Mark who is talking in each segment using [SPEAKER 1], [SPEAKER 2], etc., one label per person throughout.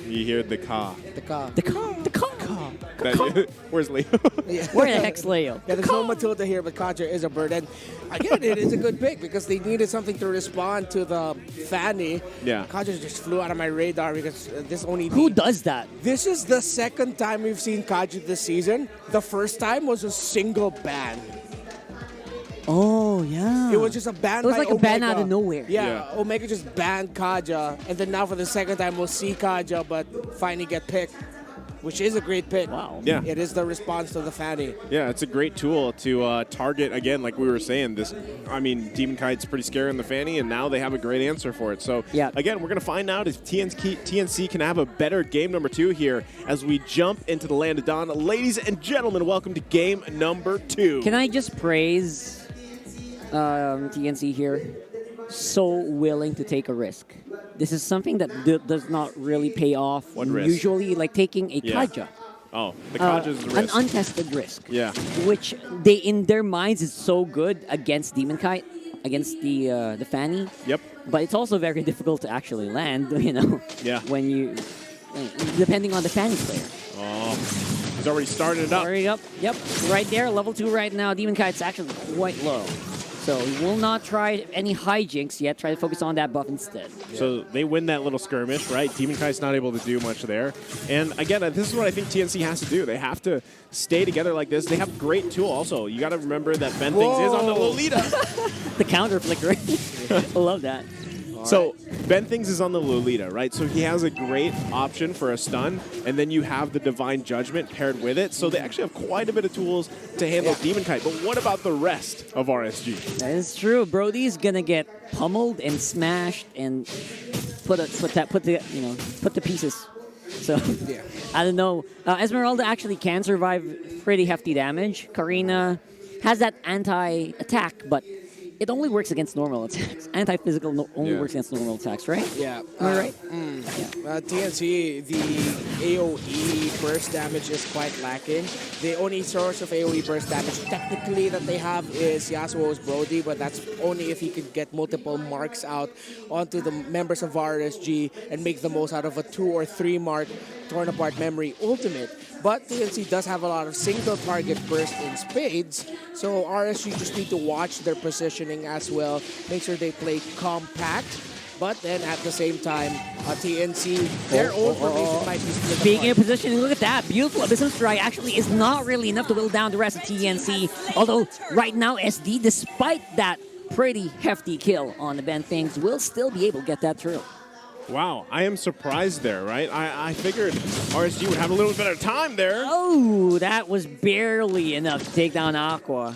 [SPEAKER 1] You hear the ka.
[SPEAKER 2] The ka.
[SPEAKER 3] The ka. The ka.
[SPEAKER 1] Where's Leo?
[SPEAKER 2] Yeah.
[SPEAKER 3] Where the heck's Leo?
[SPEAKER 2] Yeah, there's no Matilda here, but Kaja is a bird. And again, it is a good pick because they needed something to respond to the Fanny.
[SPEAKER 1] Yeah.
[SPEAKER 2] Kaja just flew out of my radar because this only...
[SPEAKER 3] Who does that?
[SPEAKER 2] This is the second time we've seen Kaja this season. The first time was a single ban.
[SPEAKER 3] Oh, yeah.
[SPEAKER 2] It was just a ban.
[SPEAKER 3] It was
[SPEAKER 2] by
[SPEAKER 3] like a ban out of nowhere.
[SPEAKER 2] Yeah, Omega just banned Kaja, and then now for the second time we'll see Kaja, but finally get picked, which is a great pick.
[SPEAKER 3] Wow.
[SPEAKER 1] Yeah.
[SPEAKER 2] It is the response to the Fanny.
[SPEAKER 1] Yeah, it's a great tool to target, again, like we were saying. Demon Kite's pretty scary in the Fanny, and now they have a great answer for it. So,
[SPEAKER 3] yeah.
[SPEAKER 1] Again, we're going to find out if TNC can have a better game number 2 here as we jump into the land of Dawn. Ladies and gentlemen, welcome to game number 2.
[SPEAKER 3] Can I just praise TNC here? So willing to take a risk. This is something that does not really pay off.
[SPEAKER 1] What risk?
[SPEAKER 3] Usually, like taking a Kaja.
[SPEAKER 1] Oh, the Kaja is a risk.
[SPEAKER 3] An untested risk.
[SPEAKER 1] Yeah.
[SPEAKER 3] Which they, in their minds, is so good against Demon Kite, against the Fanny.
[SPEAKER 1] Yep.
[SPEAKER 3] But it's also very difficult to actually land, you know.
[SPEAKER 1] Yeah.
[SPEAKER 3] When you, depending on the Fanny player.
[SPEAKER 1] Oh, he's already started it up.
[SPEAKER 3] Already up. Yep. Right there, level 2 right now. Demon Kite's actually quite low. So he will not try any hijinks yet. Try to focus on that buff instead.
[SPEAKER 1] So they win that little skirmish, right? Demon Kite's not able to do much there. And again, this is what I think TNC has to do. They have to stay together like this. They have great tool also. You got to remember that Ben Things is on the Lolita.
[SPEAKER 3] The counter flicker. I love that.
[SPEAKER 1] So Ben Things is on the Lolita, right? So he has a great option for a stun, and then you have the Divine Judgment paired with it. So they actually have quite a bit of tools to handle Demon Kite. But what about the rest of RSG?
[SPEAKER 3] That is true. Brody's gonna get pummeled and smashed and put the pieces. So I don't know. Esmeralda actually can survive pretty hefty damage. Karina has that anti-attack, but it only works against normal attacks. Anti-physical only works against normal attacks, right?
[SPEAKER 2] Yeah.
[SPEAKER 3] Am I right?
[SPEAKER 2] TNC, the AoE burst damage is quite lacking. The only source of AoE burst damage technically that they have is Yasuo's Brody, but that's only if he could get multiple marks out onto the members of RSG and make the most out of a 2 or 3 mark torn apart memory ultimate. But TNC does have a lot of single target burst in spades, so RSG just need to watch their positioning as well, make sure they play compact. But then at the same time, TNC, their own formation might be split
[SPEAKER 3] Being in
[SPEAKER 2] apart.
[SPEAKER 3] position, look at that. Beautiful Abyssal Strike actually is not really enough to whittle down the rest of TNC. Although right now SD, despite that pretty hefty kill on the Ben Things, will still be able to get that through.
[SPEAKER 1] Wow, I am surprised there, right? I figured RSG would have a little better time there.
[SPEAKER 3] Oh, that was barely enough to take down Aqua.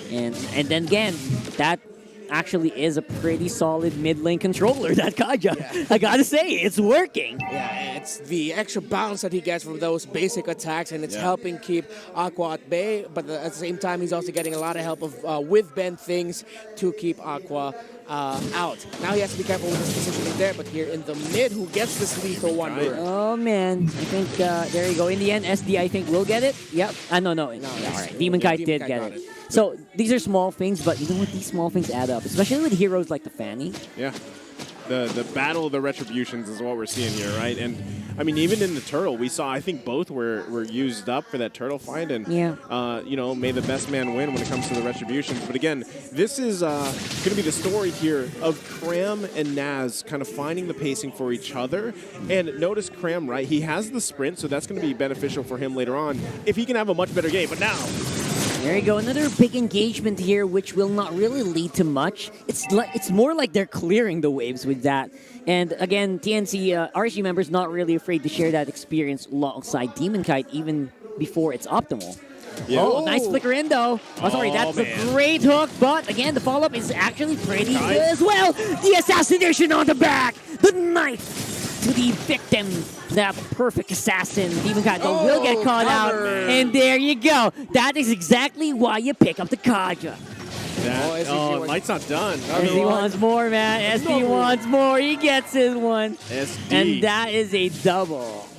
[SPEAKER 3] And then again, that actually is a pretty solid mid lane controller, that Kaja. Yeah. I gotta say, it's working.
[SPEAKER 2] Yeah, it's the extra bounce that he gets from those basic attacks, and it's helping keep Aqua at bay, but at the same time, he's also getting a lot of help with Ben Things to keep Aqua out. Now he has to be careful with his positioning there, but here in the mid, who gets this lethal wonder?
[SPEAKER 3] Oh, man. I think, there you go. In the end, SD, I think, will get it. Yep. No. All right. Demon Kite did get it. So these are small things, but you know what? These small things add up, especially with heroes like the Fanny.
[SPEAKER 1] Yeah. The battle of the retributions is what we're seeing here, right? And I mean, even in the turtle, we saw, I think both were used up for that turtle fight, and may the best man win when it comes to the retributions. But again, this is going to be the story here of Cram and Naz kind of finding the pacing for each other. And notice Cram, right? He has the sprint, so that's going to be beneficial for him later on if he can have a much better game. But now,
[SPEAKER 3] there you go, another big engagement here, which will not really lead to much. It's more like they're clearing the waves with that. And again, TNC RSG members not really afraid to share that experience alongside Demon Kite even before it's optimal. Yeah. Oh, nice flicker in though. Oh, sorry, that's a great hook, but again, the follow-up is actually pretty good as well. The assassination on the back, the knife to the victim. That perfect assassin. Demon Kite will get caught out. And there you go. That is exactly why you pick up the Kaja.
[SPEAKER 1] Light's not done.
[SPEAKER 3] SD wants more, man. SD wants more. He gets his one.
[SPEAKER 1] SD.
[SPEAKER 3] And that is a double.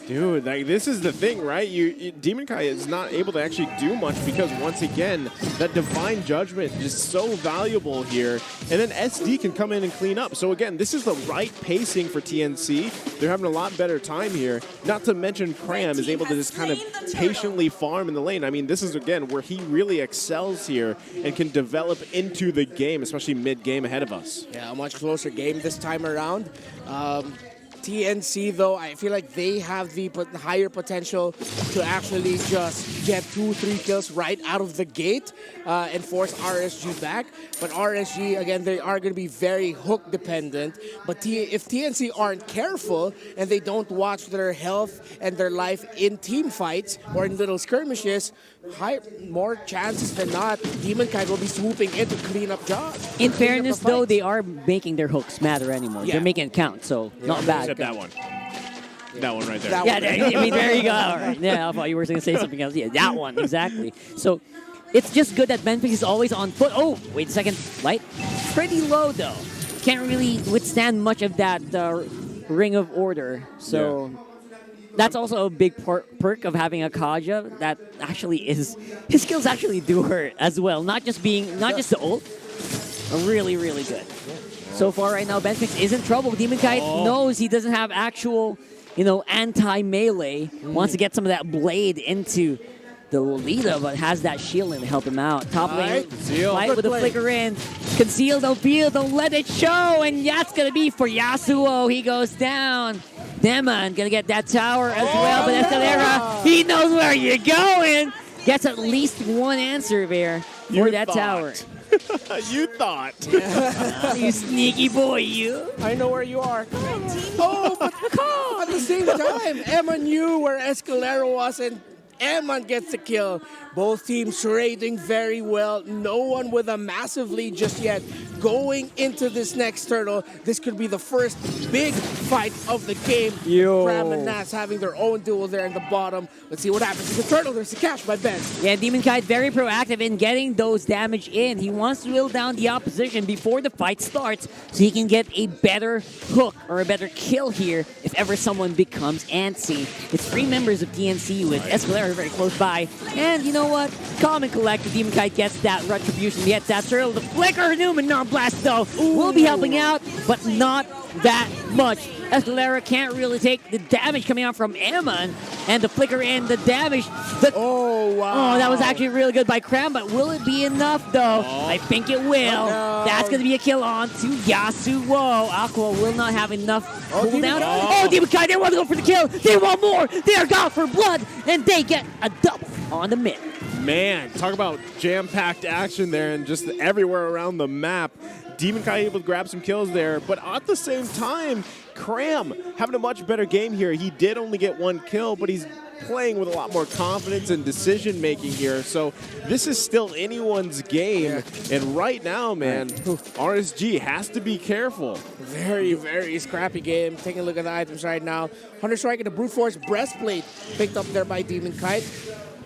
[SPEAKER 1] Dude, like, this is the thing, right? Demon Kai is not able to actually do much because, once again, that Divine Judgment is so valuable here. And then SD can come in and clean up. So, again, this is the right pacing for TNC. They're having a lot better time here. Not to mention Cram is able to just kind of patiently farm in the lane. I mean, this is, again, where he really excels here and can develop into the game, especially mid-game ahead of us.
[SPEAKER 2] Yeah, a much closer game this time around. TNC, though, I feel like they have the higher potential to actually just get 2-3 kills right out of the gate and force RSG back. But RSG, again, they are going to be very hook dependent. But if TNC aren't careful and they don't watch their health and their life in team fights or in little skirmishes, more chances than not, Demon Kai will be swooping in to clean up jobs.
[SPEAKER 3] In fairness, though, they are making their hooks matter anymore. They're making it count, so not bad.
[SPEAKER 1] Except that one. That one right there.
[SPEAKER 3] Yeah, I mean, there you go. All right. Yeah, I thought you were going to say something else. Yeah, that one, exactly. So it's just good that Benfix is always on foot. Oh, wait a second. Light. Pretty low, though. Can't really withstand much of that ring of order. So that's also a big perk of having a Kaja. That actually is, his skills actually do hurt as well. Not just the ult. Really, really good. So far right now, Benfix is in trouble. Demon Kite knows he doesn't have actual, anti-melee. Wants to get some of that blade into the Lolita, but has that shield in to help him out. Top lane, fight with a flicker in. Conceal, don't feel, don't let it show. And that's going to be for Yasuo. He goes down. Demon going to get that tower as well. But Escalera, he knows where you're going. Gets at least one answer there for that tower.
[SPEAKER 1] You thought.
[SPEAKER 3] You sneaky boy, you.
[SPEAKER 2] I know where you are. Oh, but at the same time, Emma knew where Escalera was, and Emma gets the kill. Both teams trading very well. No one with a massive lead just yet. Going into this next turtle, this could be the first big fight of the game. Cram and Nats having their own duel there in the bottom. Let's see what happens to the turtle. There's a catch by Ben.
[SPEAKER 3] Yeah, Demon Kite very proactive in getting those damage in. He wants to whittle down the opposition before the fight starts so he can get a better hook or a better kill here if ever someone becomes antsy. It's 3 members of TNC with Escalera very close by. And you know what? Calm and collected. Demon Kite gets that retribution, gets that turtle. The flicker, Newman Blast, though, will be helping out, but not that much. Escalera can't really take the damage coming out from Emma, and the flicker in, the damage.
[SPEAKER 2] Oh, wow.
[SPEAKER 3] Oh, that was actually really good by Cram, but will it be enough, though? I think it will. That's going to be a kill on to Yasuo. Aqua will not have enough cooldown. Oh, Demon Kite, they want to go for the kill. They want more. They are gone for blood, and they get a double on the mid.
[SPEAKER 1] Man, talk about jam-packed action there and just everywhere around the map. Demon Kai able to grab some kills there, but at the same time, Cram having a much better game here. He did only get 1 kill, but he's playing with a lot more confidence and decision-making here. So this is still anyone's game. And right now, man, RSG has to be careful.
[SPEAKER 2] Very, very scrappy game. Taking a look at the items right now. Hunter Strike and the Brute Force Breastplate picked up there by Demon Kite.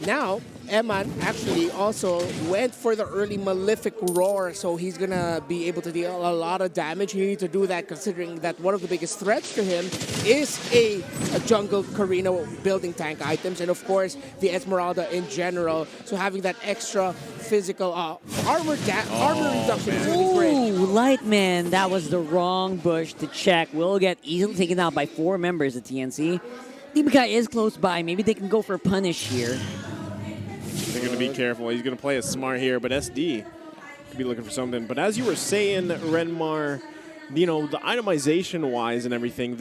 [SPEAKER 2] Now, Eman actually also went for the early Malefic Roar, so he's going to be able to deal a lot of damage. He needs to do that considering that one of the biggest threats to him is a jungle Karina building tank items, and of course, the Esmeralda in general. So having that extra physical armor reduction is really great.
[SPEAKER 3] Ooh, Lightman, that was the wrong bush to check. Will get easily taken out by 4 members of TNC. Demon Kite is close by. Maybe they can go for a punish here.
[SPEAKER 1] They're going to be careful. He's going to play it smart here, but SD could be looking for something. But as you were saying, Renmar, the itemization-wise and everything,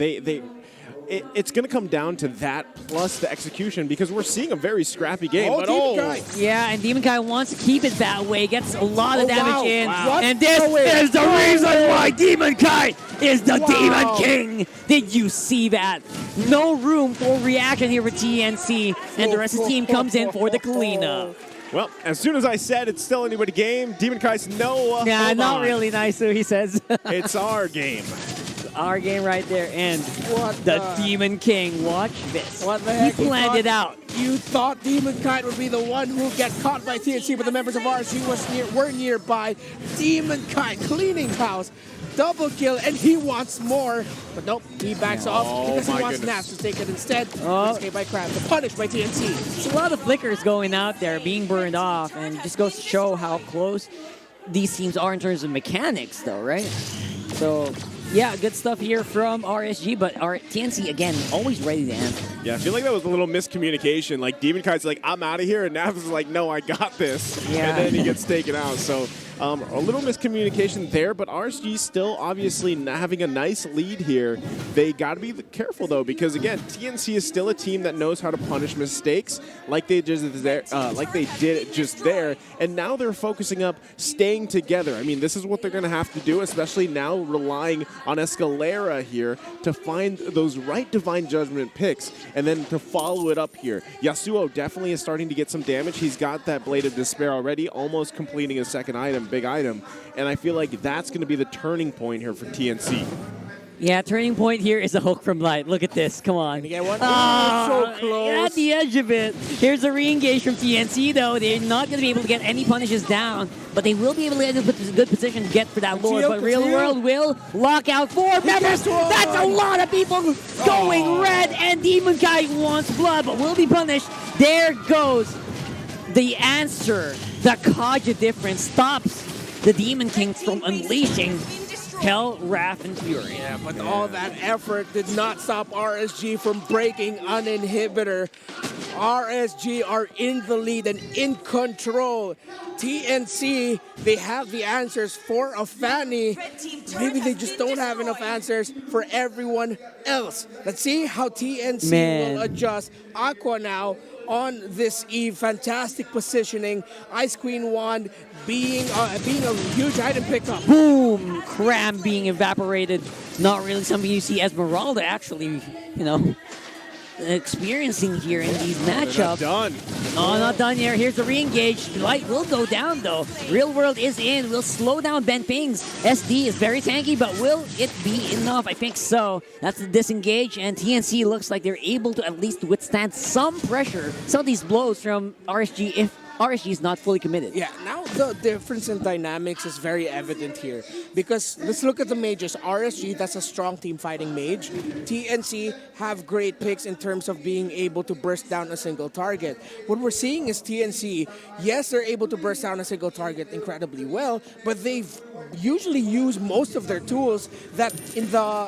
[SPEAKER 1] it's going to come down to that plus the execution because we're seeing a very scrappy game.
[SPEAKER 3] Yeah, and Demon Kai wants to keep it that way. Gets a lot of damage in.
[SPEAKER 2] Wow.
[SPEAKER 3] And this is the reason why Demon Kai is the Demon King. Did you see that? No room for reaction here with TNC. And the rest of the team comes in for the cleanup.
[SPEAKER 1] Well, as soon as I said it's still anybody's game, Demon Kai's no.
[SPEAKER 3] Yeah, not really nice, so he says.
[SPEAKER 1] It's our game.
[SPEAKER 3] Our game right there, and the Demon King. Watch this.
[SPEAKER 2] What the heck?
[SPEAKER 3] He planned it out.
[SPEAKER 2] You thought Demon Kite would be the one who get caught by TNC, but the members of RSG were nearby. Demon Kite cleaning house. double kill, and he wants more. But nope, he backs off because he wants Nats to take it instead. Escape by Crab, the punish by TNC.
[SPEAKER 3] It's a lot of flickers going out there, being burned off, and it just goes to show how close these teams are in terms of mechanics, though, right? So, yeah, good stuff here from RSG, but our TNC, again, always ready to answer.
[SPEAKER 1] Yeah, I feel like that was a little miscommunication. Like, Demon Kite's like, I'm out of here, and Navs is like, no, I got this.
[SPEAKER 3] Yeah.
[SPEAKER 1] And then he gets taken out. So, a little miscommunication there, but RSG still obviously having a nice lead here. They got to be careful, though, because, again, TNC is still a team that knows how to punish mistakes like they did just there. And now they're focusing up staying together. I mean, this is what they're going to have to do, especially now relying on Escalera here to find those right Divine Judgment picks and then to follow it up here. Yasuo definitely is starting to get some damage. He's got that Blade of Despair already, almost completing his second item, big item, and I feel like that's going to be the turning point here for TNC.
[SPEAKER 3] Yeah, turning point here is a hook from Light. Look at this. Come on.
[SPEAKER 2] You get one? So close.
[SPEAKER 3] At the edge of it. Here's a re-engage from TNC, though. They're not going to be able to get any punishes down, but they will be able to get into a good position to get for that Lord. But Real World will lock out 4 members. That's a lot of people going red, and Demon Kite wants blood, but will be punished. There goes the answer. The Kaja difference stops the Demon Kings from unleashing Hell, Wrath, and Fury.
[SPEAKER 2] Yeah, but all that effort did not stop RSG from breaking an inhibitor. RSG are in the lead and in control. TNC, they have the answers for a FANNY. Maybe they just don't have enough answers for everyone else. Let's see how TNC will adjust. Aqua now on this Eve, fantastic positioning. Ice Queen Wand being a huge item pickup.
[SPEAKER 3] Boom! Cram being evaporated. Not really something you see Esmeralda actually, experiencing here in these matchups.
[SPEAKER 1] Not done.
[SPEAKER 3] No, not done here. Here's the re-engage. Light will go down, though. Real World is in. Will slow down Ben Ping's. SD is very tanky, but will it be enough? I think so. That's the disengage, and TNC looks like they're able to at least withstand some pressure, some of these blows from RSG if RSG is not fully committed.
[SPEAKER 2] Yeah, now the difference in dynamics is very evident here. Because let's look at the mages. RSG, that's a strong team fighting mage. TNC have great picks in terms of being able to burst down a single target. What we're seeing is TNC, yes, they're able to burst down a single target incredibly well, but they've usually used most of their tools that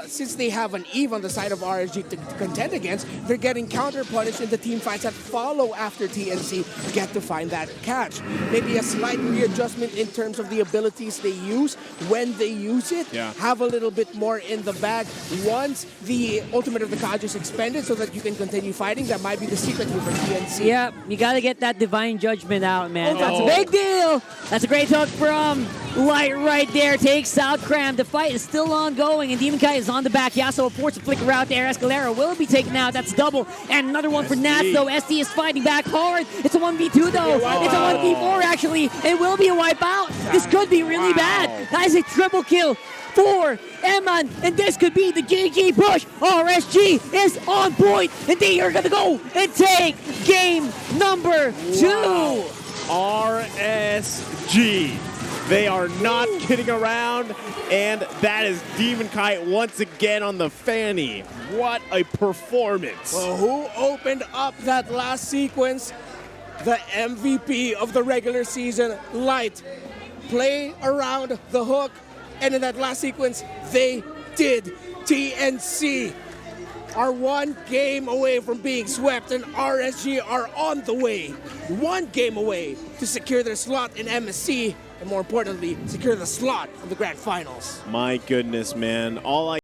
[SPEAKER 2] since they have an Eve on the side of RSG to contend against, they're getting counter punished in the team fights that follow after TNC get to find that catch. Maybe a slight readjustment in terms of the abilities they use when they use it.
[SPEAKER 1] Yeah.
[SPEAKER 2] Have a little bit more in the bag once the ultimate of the Kaja is expended so that you can continue fighting. That might be the secret here for TNC.
[SPEAKER 3] Yeah, you got to get that Divine Judgment out, man. That's a big deal. That's a great hook from Light right there. Takes out Cram. The fight is still ongoing, and Demon Kite is on the back. Yasuo forced to flicker out there. Escalera will be taken out. That's double. And another one for Nats, though. SD is fighting back hard. It's a 1v2, though. It's a 1v4, actually. It will be a wipeout. This could be really bad. That is a triple kill for Eman, and this could be the GG push. RSG is on point, and they are going to go and take game number 2.
[SPEAKER 1] RSG. They are not kidding around, and that is Demon Kite once again on the FANNY. What a performance.
[SPEAKER 2] Well, who opened up that last sequence? The MVP of the regular season, Light. Play around the hook, and in that last sequence, they did. TNC are 1 game away from being swept, and RSG are on the way. 1 game away to secure their slot in MSC, and more importantly, secure the slot of the Grand Finals.
[SPEAKER 1] My goodness, man. All I